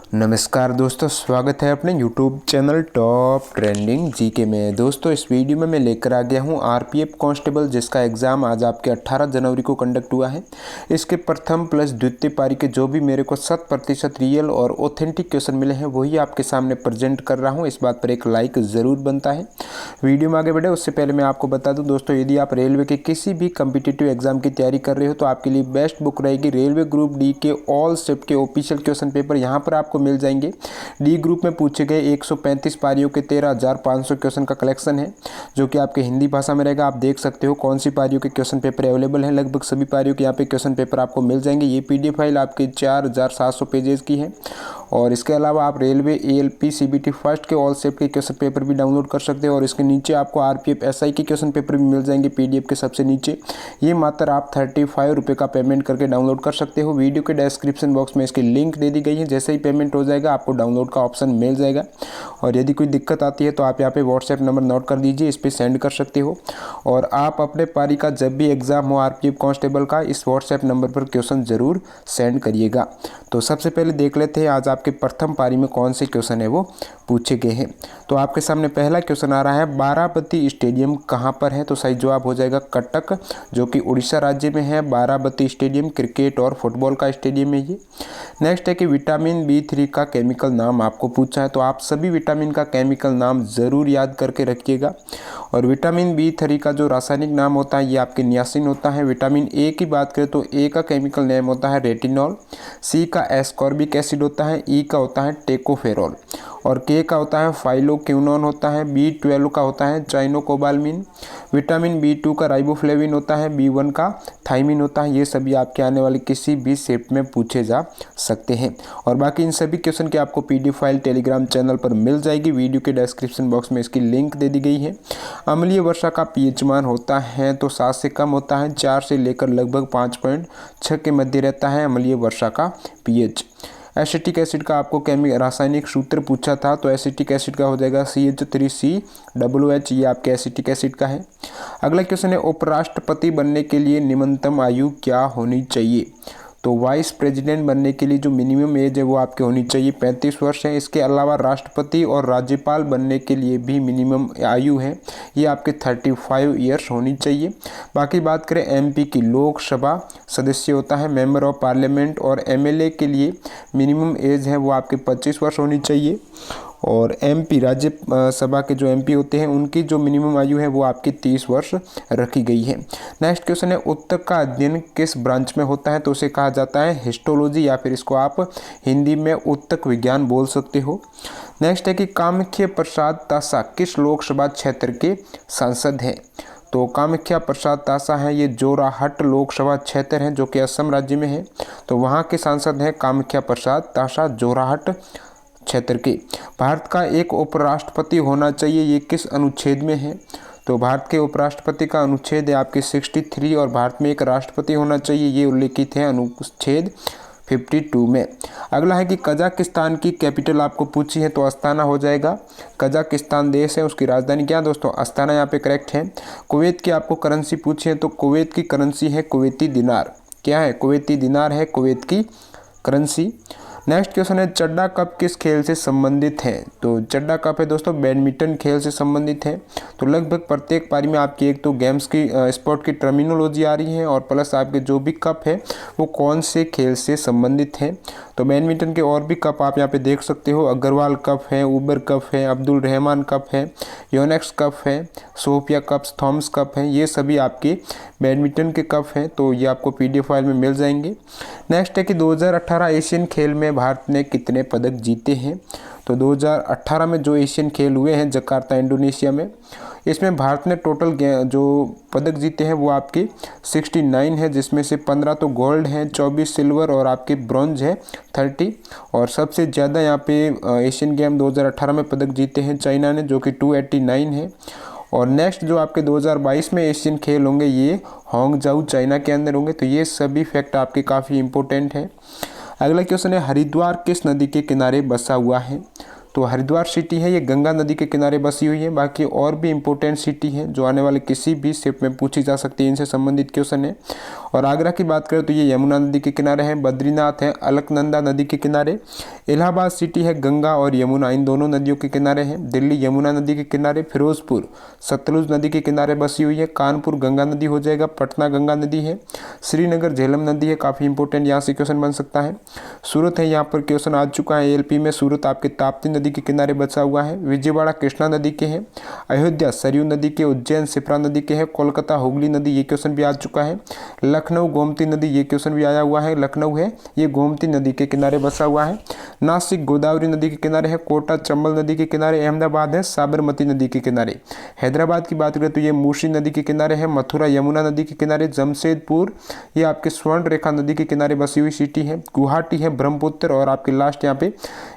नमस्कार दोस्तों, स्वागत है अपने YouTube channel top trending GK में। दोस्तों इस वीडियो में मैं लेकर आ गया हूं आरपीएफ कांस्टेबल, जिसका एग्ज़ाम आज आपके 18 जनवरी को कंडक्ट हुआ है। इसके प्रथम प्लस द्वितीय पारी के जो भी मेरे को 100% रियल और ऑथेंटिक क्वेश्चन मिले हैं वही आपके सामने प्रेजेंट कर रहा हूँ। इस बात पर एक लाइक ज़रूर बनता है। वीडियो में आगे बढ़े उससे पहले मैं आपको बता दूँ दोस्तों, यदि आप रेलवे के किसी भी कम्पिटिटिव एग्जाम की तैयारी कर रहे हो तो आपके लिए बेस्ट बुक रहेगी रेलवे ग्रुप डी के ऑल शिफ्ट के ऑफिशियल क्वेश्चन पेपर। यहाँ पर आपको मिल जाएंगे। डी ग्रुप में पूछे गए 135 पारियों के 13,500 क्वेश्चन का कलेक्शन है, जो कि आपके हिंदी भाषा में रहेगा। आप देख सकते हो कौन सी पारियों के क्वेश्चन पेपर अवेलेबल हैं। लगभग सभी पारियों के यहाँ पे क्वेश्चन पेपर आपको मिल जाएंगे। ये पीडीएफ फाइल आपके 4,700 पेजेस की है। और इसके अलावा आप रेलवे एएलपी सीबीटी फर्स्ट के ऑल शिफ्ट के क्वेश्चन पेपर भी डाउनलोड कर सकते हो। और इसके नीचे आपको आरपीएफ एसआई के क्वेश्चन पेपर भी मिल जाएंगे पीडीएफ के सबसे नीचे। ये मात्र आप 35 रुपये का पेमेंट करके डाउनलोड कर सकते हो। वीडियो के डिस्क्रिप्शन बॉक्स में इसकी लिंक दे दी गई है। जैसे ही पेमेंट हो जाएगा आपको डाउनलोड का ऑप्शन मिल जाएगा। और यदि कोई दिक्कत आती है तो आप यहाँ पे व्हाट्सएप नंबर नोट कर दीजिए, इस पर सेंड कर सकते हो। और आप अपने पारी का जब भी एग्जाम हो आरपीएफ कांस्टेबल का, इस व्हाट्सएप नंबर पर क्वेश्चन जरूर सेंड करिएगा। तो सबसे पहले देख लेते हैं आज आपके प्रथम पारी में कौन से क्वेश्चन है वो पूछे गए हैं। तो आपके सामने पहला क्वेश्चन आ रहा है, बाराबती स्टेडियम कहाँ पर है? तो सही जवाब हो जाएगा कटक, जो कि उड़ीसा राज्य में है। बाराबती स्टेडियम क्रिकेट और फुटबॉल का स्टेडियम है ये। नेक्स्ट है कि विटामिन B3 का केमिकल नाम आपको पूछा है, तो आप सभी विटामिन का केमिकल नाम ज़रूर याद करके रखिएगा। और विटामिन B3 का जो रासायनिक नाम होता है ये आपके नियासिन होता है। विटामिन ए की बात करें तो ए का केमिकल नेम होता है रेटिनॉल, सी का एस्कॉर्बिक एसिड होता है, ई का होता है टेकोफेरॉल, और के का होता है फाइलोक्विनोन होता है, B12 का होता है चाइनोकोबाल्मिन, विटामिन B2 का राइबोफ्लेविन होता है, B1 का थाइमिन होता है। ये सभी आपके आने वाले किसी भी शिफ्ट में पूछे जा सकते हैं। और बाकी इन सभी क्वेश्चन की आपको पीडीएफ फाइल टेलीग्राम चैनल पर मिल जाएगी। वीडियो के डिस्क्रिप्शन बॉक्स में इसकी लिंक दे दी गई है। अम्लीय वर्षा का पीएच मान होता है तो 7 से कम होता है, 4 से लेकर लगभग 5.6 के मध्य रहता है अम्लीय वर्षा का पीएच। एसिटिक एसिड का आपको रासायनिक सूत्र पूछा था, तो एसिटिक एसिड का हो जाएगा CH3COOH। ये आपके एसिटिक एसिड का है। अगला क्वेश्चन है, उपराष्ट्रपति बनने के लिए निम्नतम आयु क्या होनी चाहिए? तो वाइस प्रेसिडेंट बनने के लिए जो मिनिमम एज है वो आपके होनी चाहिए 35 वर्ष है। इसके अलावा राष्ट्रपति और राज्यपाल बनने के लिए भी मिनिमम आयु है, ये आपके 35 ईयर्स होनी चाहिए। बाकी बात करें एमपी की, लोकसभा सदस्य होता है मेंबर ऑफ पार्लियामेंट, और एमएलए के लिए मिनिमम एज है वो आपके 25 वर्ष होनी चाहिए। और एमपी राज्यसभा के जो एमपी होते हैं उनकी जो मिनिमम आयु है वो आपकी 30 वर्ष रखी गई है। नेक्स्ट क्वेश्चन है, उत्तक का अध्ययन किस ब्रांच में होता है? तो उसे कहा जाता है हिस्टोलॉजी, या फिर इसको आप हिंदी में उत्तक विज्ञान बोल सकते हो। नेक्स्ट है कि कामाख्या प्रसाद तासा किस लोकसभा क्षेत्र के सांसद हैं? तो कामाख्या प्रसाद तासा है ये जोराहट लोकसभा क्षेत्र है जो कि असम राज्य में है। तो वहाँ के सांसद हैं कामाख्या प्रसाद तासा, जोराहट क्षेत्र के। भारत का एक उपराष्ट्रपति होना चाहिए, ये किस अनुच्छेद में है? तो भारत के उपराष्ट्रपति का अनुच्छेद है आपके 63, और भारत में एक राष्ट्रपति होना चाहिए ये उल्लेखित है अनुच्छेद 52 में। अगला है कि कजाकिस्तान की कैपिटल आपको पूछी है, तो अस्ताना हो जाएगा। कजाकिस्तान देश है, उसकी राजधानी क्या दोस्तों? अस्ताना यहाँ पे करेक्ट है। कुवैत की आपको करेंसी पूछी है, तो कुवैत की करेंसी है कुवैती दिनार। क्या है? कुवैती दिनार है कुवैत की करेंसी। नेक्स्ट क्वेश्चन है, चड्डा कप किस खेल से संबंधित है? तो चड्डा कप है दोस्तों बैडमिंटन खेल से संबंधित है। तो लगभग प्रत्येक पारी में आपकी एक तो गेम्स की स्पोर्ट की टर्मिनोलॉजी आ रही है, और प्लस आपके जो भी कप है वो कौन से खेल से संबंधित है। तो बैडमिंटन के और भी कप आप यहाँ पे देख सकते हो, अग्रवाल कप है, उबर कप है, अब्दुल रहमान कप है, योनेक्स कप है, सोफिया कप, थॉमस कप है। ये सभी आपके बैडमिंटन के कप हैं, तो ये आपको पीडीएफ फाइल में मिल जाएंगे। नेक्स्ट है कि 2018 एशियन खेल में भारत ने कितने पदक जीते हैं? तो 2018 में जो एशियन खेल हुए हैं जकार्ता इंडोनेशिया में, इसमें भारत ने टोटल जो पदक जीते हैं वो आपके 69 है, जिसमें से 15 तो गोल्ड हैं, 24 सिल्वर और आपके ब्रॉन्ज है 30। और सबसे ज़्यादा यहाँ पे एशियन गेम 2018 में पदक जीते हैं चाइना ने, जो कि 289 है। और नेक्स्ट जो आपके 2022 में एशियन खेल होंगे ये हांगझाऊ चाइना के अंदर होंगे। तो ये सभी फैक्ट आपके काफ़ी इंपॉर्टेंट हैं। अगला क्वेश्चन है, हरिद्वार किस नदी के किनारे बसा हुआ है? तो हरिद्वार सिटी है ये गंगा नदी के किनारे बसी हुई है। बाकी और भी इंपॉर्टेंट सिटी है जो आने वाले किसी भी शिफ्ट में पूछी जा सकती है, इनसे संबंधित क्वेश्चन है। और आगरा की बात करें तो ये यमुना नदी के किनारे है। बद्रीनाथ है अलकनंदा नदी के किनारे। इलाहाबाद सिटी है गंगा और यमुना इन दोनों नदियों के किनारे है। दिल्ली यमुना नदी के किनारे। फिरोजपुर सतलुज नदी के किनारे बसी हुई है। कानपुर गंगा नदी हो जाएगा। पटना गंगा नदी है। श्रीनगर झेलम नदी है, काफ़ी इंपॉर्टेंट यहाँ से क्वेश्चन बन सकता है। सूरत है, यहाँ पर क्वेश्चन आ चुका है एलपी में। सूरत आपके ताप्ती नदी के किनारे बसा हुआ है। विजयवाड़ा कृष्णा नदी के है। अयोध्या सरयू नदी के। उज्जैन शिप्रा नदी के है। कोलकाता हुगली नदी, ये क्वेश्चन भी आ चुका है। लखनऊ गोमती नदी, ये क्वेश्चन भी आया हुआ है। लखनऊ है ये गोमती नदी के किनारे बसा हुआ है। नासिक गोदावरी नदी के किनारे है। कोटा चंबल नदी के किनारे। अहमदाबाद है साबरमती नदी के किनारे। हैदराबाद की बात करें तो ये मूसी नदी के किनारे है। मथुरा यमुना नदी के किनारे। जमशेदपुर ये आपके स्वर्ण रेखा नदी के किनारे बसी हुई सिटी है। गुवाहाटी है ब्रह्मपुत्र। और आपके लास्ट यहाँ पे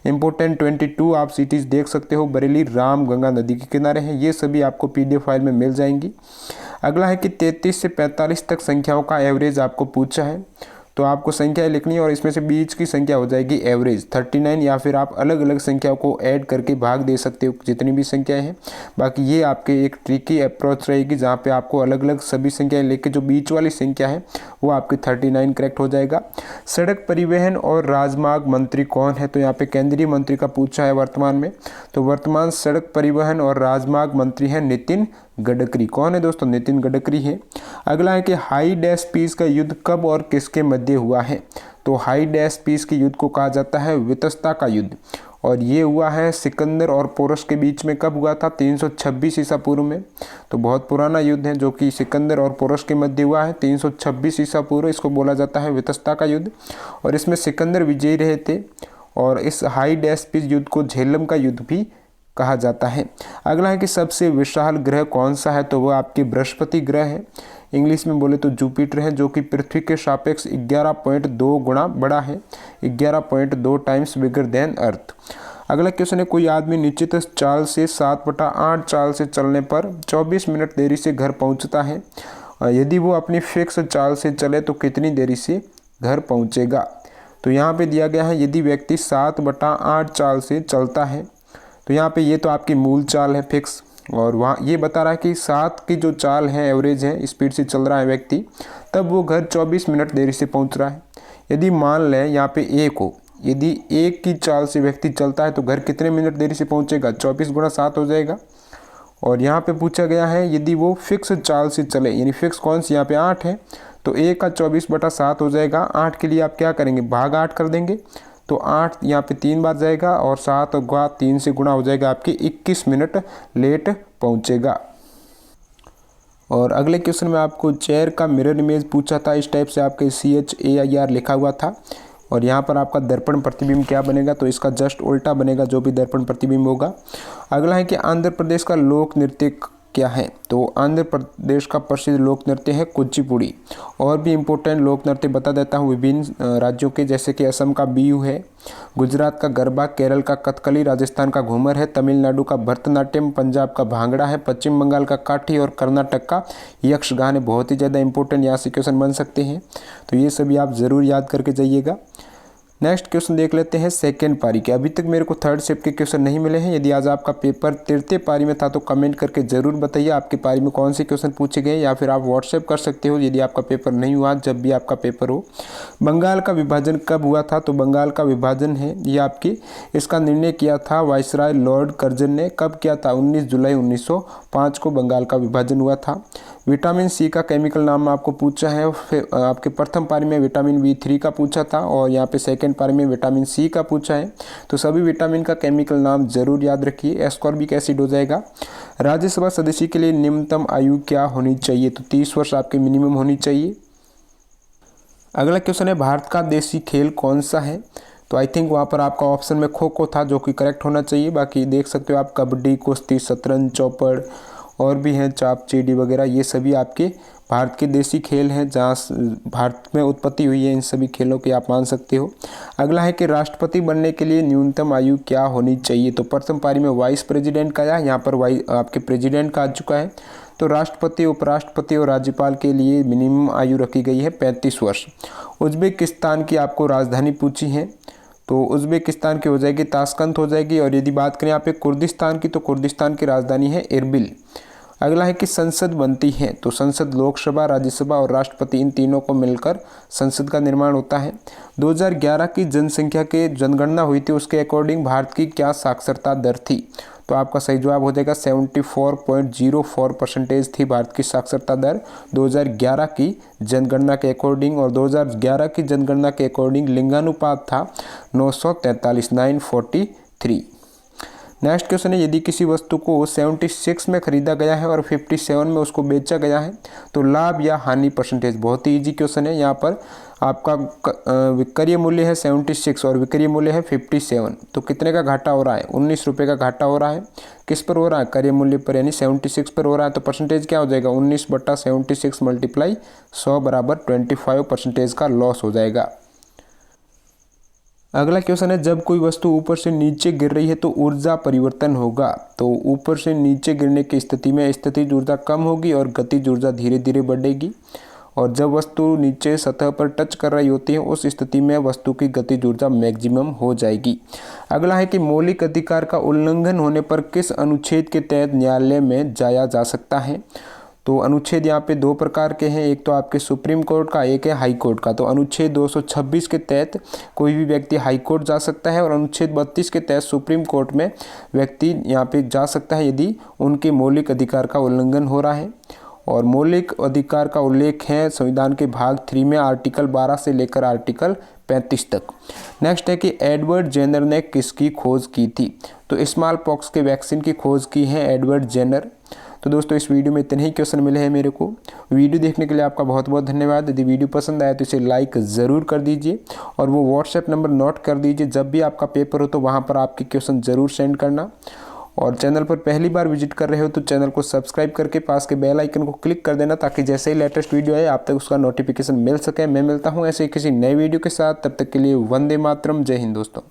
इंपोर्टेंट 22 आप सिटीज देख सकते हो। बरेली राम गंगा नदी के किनारे हैं। ये सभी आपको पीडीएफ फाइल में मिल जाएंगी। अगला है कि 33 से 45 तक संख्याओं का एवरेज आपको पूछा है, तो आपको संख्याएं लिखनी है और इसमें से बीच की संख्या हो जाएगी एवरेज 39, या फिर आप अलग अलग संख्याओं को ऐड करके भाग दे सकते हो जितनी भी संख्याएं हैं। बाकी ये आपके एक ट्रिकी अप्रोच रहेगी जहाँ पे आपको अलग अलग सभी संख्याएं लेके जो बीच वाली संख्या है वो आपकी 39 करेक्ट हो जाएगा। सड़क परिवहन और राजमार्ग मंत्री कौन है, तो यहाँ पे केंद्रीय मंत्री का पूछा है वर्तमान में। तो वर्तमान सड़क परिवहन और राजमार्ग मंत्री है नितिन गडकरी। कौन है दोस्तों, नितिन गडकरी है। अगला है कि हाई डैश पीस का युद्ध कब और किसके मध्य हुआ है, तो हाई डैश पीस के युद्ध को कहा जाता है वितस्ता का युद्ध, और ये हुआ है सिकंदर और पोरस के बीच में। कब हुआ था, 326 ईसा पूर्व में। तो बहुत पुराना युद्ध है जो कि सिकंदर और पोरस के मध्य हुआ है 326 ईसा पूर्व। इसको बोला जाता है वितस्ता का युद्ध, और इसमें सिकंदर विजयी रहे थे। और इस हाई डैश पीस युद्ध को झेलम का युद्ध भी कहा जाता है। अगला है कि सबसे विशाल ग्रह कौन सा है, तो वह आपके बृहस्पति ग्रह है। इंग्लिश में बोले तो जुपिटर है, जो कि पृथ्वी के सापेक्ष 11.2 गुना बड़ा है, 11.2 टाइम्स बिगर देन अर्थ। अगला क्वेश्चन है, कोई आदमी निश्चित चाल से 7/8 चाल से चलने पर 24 मिनट देरी से घर पहुंचता है। यदि वो अपनी फिक्स चाल से चले तो कितनी देरी से घर पहुंचेगा। तो यहाँ पे दिया गया है यदि व्यक्ति 7/8 चाल से चलता है, तो यहाँ पे ये तो आपकी मूल चाल है फिक्स, और वहाँ ये बता रहा है कि 7 की जो चाल है एवरेज है, स्पीड से चल रहा है व्यक्ति, तब वो घर 24 मिनट देरी से पहुँच रहा है। यदि मान लें यहाँ पे 1 हो, यदि 1 की चाल से व्यक्ति चलता है तो घर कितने मिनट देरी से पहुँचेगा, 24 गुणा 7 हो जाएगा। और यहाँ पे पूछा गया है यदि वो फिक्स चाल से चले, यानी फिक्स कौन सी, यहाँ पे 8 है, तो 1 का 24/7 हो जाएगा। 8 के लिए आप क्या करेंगे, भाग 8 कर देंगे, तो 8 यहाँ पे 3 बार जाएगा, और 7 का 3 से गुणा हो जाएगा, आपकी 21 मिनट लेट पहुँचेगा। और अगले क्वेश्चन में आपको चेयर का मिरर इमेज पूछा था, इस टाइप से आपके CHAIR लिखा हुआ था, और यहाँ पर आपका दर्पण प्रतिबिंब क्या बनेगा, तो इसका जस्ट उल्टा बनेगा जो भी दर्पण प्रतिबिंब होगा। अगला है कि आंध्र प्रदेश का लोक नृत्य क्या है, तो आंध्र प्रदेश का प्रसिद्ध लोक नृत्य है कुचिपुड़ी। और भी इम्पोर्टेंट लोक नृत्य बता देता हूँ विभिन्न राज्यों के, जैसे कि असम का बिहू है, गुजरात का गरबा, केरल का कथकली, राजस्थान का घूमर है, तमिलनाडु का भरतनाट्यम, पंजाब का भांगड़ा है, पश्चिम बंगाल का काठी, और कर्नाटक का यक्षगान है। बहुत ही ज़्यादा इंपॉर्टेंट यहाँ से क्वेश्चन बन सकते हैं, तो ये सभी आप ज़रूर याद करके जाइएगा। नेक्स्ट क्वेश्चन देख लेते हैं सेकेंड पारी के। अभी तक मेरे को थर्ड शिफ्ट के क्वेश्चन नहीं मिले हैं। यदि आज आपका पेपर तृतीय पारी में था तो कमेंट करके ज़रूर बताइए आपकी पारी में कौन से क्वेश्चन पूछे गए, या फिर आप व्हाट्सएप कर सकते हो यदि आपका पेपर नहीं हुआ, जब भी आपका पेपर हो। बंगाल का विभाजन कब हुआ था, तो बंगाल का विभाजन है ये आपकी, इसका निर्णय किया था वाइसराय लॉर्ड कर्जन ने। कब किया था, 19 जुलाई 1905 को बंगाल का विभाजन हुआ था। विटामिन सी का केमिकल नाम आपको पूछा है, फिर आपके प्रथम पारी में विटामिन B3 का पूछा था, और यहाँ पे सेकंड पारी में विटामिन सी का पूछा है। तो सभी विटामिन का केमिकल नाम जरूर याद रखिए। एस्कॉर्बिक एसिड हो जाएगा। राज्यसभा सदस्य के लिए निम्नतम आयु क्या होनी चाहिए, तो 30 वर्ष आपके मिनिमम होनी चाहिए। अगला क्वेश्चन है, भारत का देसी खेल कौन सा है, तो आई थिंक वहाँ पर आपका ऑप्शन में खो खो था, जो कि करेक्ट होना चाहिए। बाकी देख सकते हो आप कबड्डी, कुश्ती, शतरंज, चौपड़ और भी हैं, चाप चीड़ी वगैरह, ये सभी आपके भारत के देसी खेल हैं, जहाँ भारत में उत्पत्ति हुई है इन सभी खेलों की, आप मान सकते हो। अगला है कि राष्ट्रपति बनने के लिए न्यूनतम आयु क्या होनी चाहिए, तो प्रथम पारी में वाइस प्रेसिडेंट का, यहाँ पर आपके प्रेसिडेंट का आ चुका है। तो राष्ट्रपति, उपराष्ट्रपति और राज्यपाल के लिए मिनिमम आयु रखी गई है 35 वर्ष। उज्बेकिस्तान की आपको राजधानी पूछी है, तो उज़्बेकिस्तान की हो जाएगी ताशकंद हो जाएगी। और यदि बात करें यहाँ पे कुर्दिस्तान की, तो कुर्दिस्तान की राजधानी है इरबिल। अगला है कि संसद बनती है, तो संसद लोकसभा, राज्यसभा और राष्ट्रपति इन तीनों को मिलकर संसद का निर्माण होता है। 2011 की जनसंख्या के जनगणना हुई थी, उसके अकॉर्डिंग भारत की क्या साक्षरता दर थी? तो आपका सही जवाब हो जाएगा 74.04% थी भारत की साक्षरता दर 2011 की जनगणना के अकॉर्डिंग। और 2011 की जनगणना के अकॉर्डिंग लिंगानुपात था 943। नेक्स्ट क्वेश्चन है, यदि किसी वस्तु को 76 में खरीदा गया है और 57 में उसको बेचा गया है तो लाभ या हानि परसेंटेज। बहुत ही इजी क्वेश्चन है। यहाँ पर आपका विक्रय मूल्य है 76 और विक्रय मूल्य है 57, तो कितने का घाटा हो रहा है? 19 रुपये का घाटा हो रहा है। किस पर हो रहा है? क्रय मूल्य पर, यानी 76 पर हो रहा है। तो परसेंटेज क्या हो जाएगा? 19/76 मल्टीप्लाई 100 बराबर 25% का लॉस हो जाएगा। अगला क्वेश्चन है, जब कोई वस्तु ऊपर से नीचे गिर रही है तो ऊर्जा परिवर्तन होगा। तो ऊपर से नीचे गिरने की स्थिति में स्थितिज ऊर्जा कम होगी और गतिज ऊर्जा धीरे धीरे बढ़ेगी। और जब वस्तु नीचे सतह पर टच कर रही होती है उस स्थिति में वस्तु की गतिज ऊर्जा मैक्सिमम हो जाएगी। अगला है कि मौलिक अधिकार का उल्लंघन होने पर किस अनुच्छेद के तहत न्यायालय में जाया जा सकता है? तो अनुच्छेद यहाँ पे दो प्रकार के हैं, एक तो आपके सुप्रीम कोर्ट का, एक है हाई कोर्ट का। तो अनुच्छेद 226 के तहत कोई भी व्यक्ति हाई कोर्ट जा सकता है और अनुच्छेद 32 के तहत सुप्रीम कोर्ट में व्यक्ति यहाँ पे जा सकता है यदि उनके मौलिक अधिकार का उल्लंघन हो रहा है। और मौलिक अधिकार का उल्लेख है संविधान के भाग 3 में आर्टिकल 12 से लेकर आर्टिकल 35 तक। नेक्स्ट है कि एडवर्ड जेनर ने किसकी खोज की थी? तो स्मॉल पॉक्स के वैक्सीन की खोज की है एडवर्ड जेनर। तो दोस्तों इस वीडियो में इतने ही क्वेश्चन मिले हैं मेरे को। वीडियो देखने के लिए आपका बहुत बहुत धन्यवाद। यदि वीडियो पसंद आया तो इसे लाइक ज़रूर कर दीजिए और वो व्हाट्सएप नंबर नोट कर दीजिए। जब भी आपका पेपर हो तो वहाँ पर आपके क्वेश्चन ज़रूर सेंड करना। और चैनल पर पहली बार विजिट कर रहे हो तो चैनल को सब्सक्राइब करके पास के बेल आइकन को क्लिक कर देना, ताकि जैसे ही लेटेस्ट वीडियो आए आप तक उसका नोटिफिकेशन मिल सके। मैं मिलता हूँ ऐसे किसी नए वीडियो के साथ, तब तक के लिए वंदे मातरम, जय हिंद दोस्तों।